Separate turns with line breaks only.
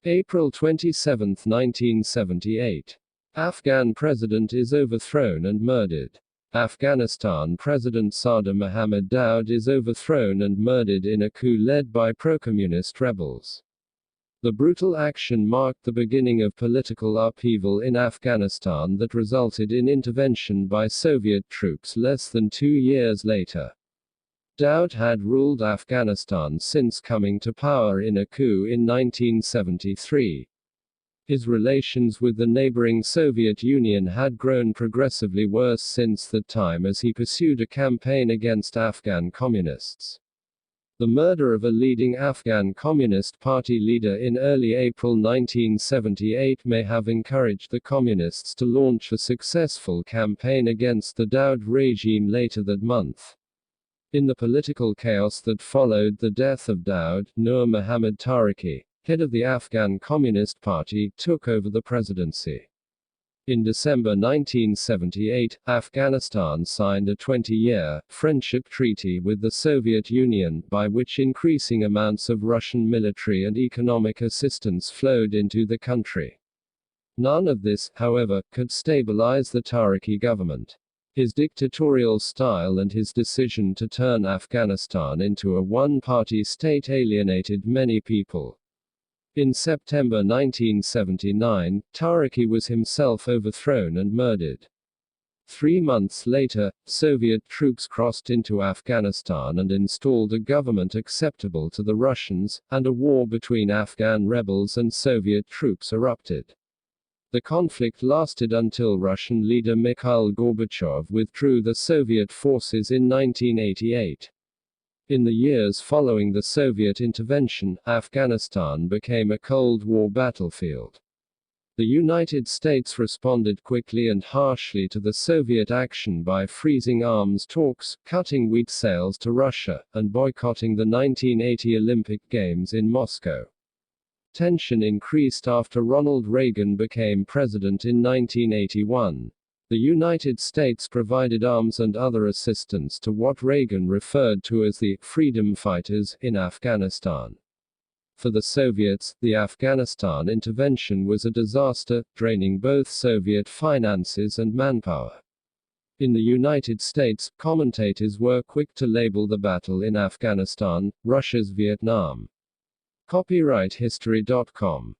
April 27, 1978. Afghan president is overthrown and murdered. Afghanistan President Sadr Mohammed Daoud is overthrown and murdered in a coup led by pro-communist rebels. The brutal action marked the beginning of political upheaval in Afghanistan that resulted in intervention by Soviet troops less than 2 years later. Daoud had ruled Afghanistan since coming to power in a coup in 1973. His relations with the neighboring Soviet Union had grown progressively worse since that time as he pursued a campaign against Afghan communists. The murder of a leading Afghan Communist Party leader in early April 1978 may have encouraged the communists to launch a successful campaign against the Daoud regime later that month. In the political chaos that followed the death of Daoud, Nur Muhammad Tariki, head of the Afghan Communist Party, took over the presidency. In December 1978, Afghanistan signed a 20-year friendship treaty with the Soviet Union, by which increasing amounts of Russian military and economic assistance flowed into the country. None of this, however, could stabilize the Tariki government. His dictatorial style and his decision to turn Afghanistan into a one-party state alienated many people. In September 1979, Tariki was himself overthrown and murdered. 3 months later, Soviet troops crossed into Afghanistan and installed a government acceptable to the Russians, and a war between Afghan rebels and Soviet troops erupted. The conflict lasted until Russian leader Mikhail Gorbachev withdrew the Soviet forces in 1988. In the years following the Soviet intervention, Afghanistan became a Cold War battlefield. The United States responded quickly and harshly to the Soviet action by freezing arms talks, cutting wheat sales to Russia, and boycotting the 1980 Olympic Games in Moscow. Tension increased after Ronald Reagan became president in 1981. The United States provided arms and other assistance to what Reagan referred to as the freedom fighters in Afghanistan. For the Soviets, the Afghanistan intervention was a disaster, draining both Soviet finances and manpower. In the United States, commentators were quick to label the battle in Afghanistan Russia's Vietnam. Copyright History.com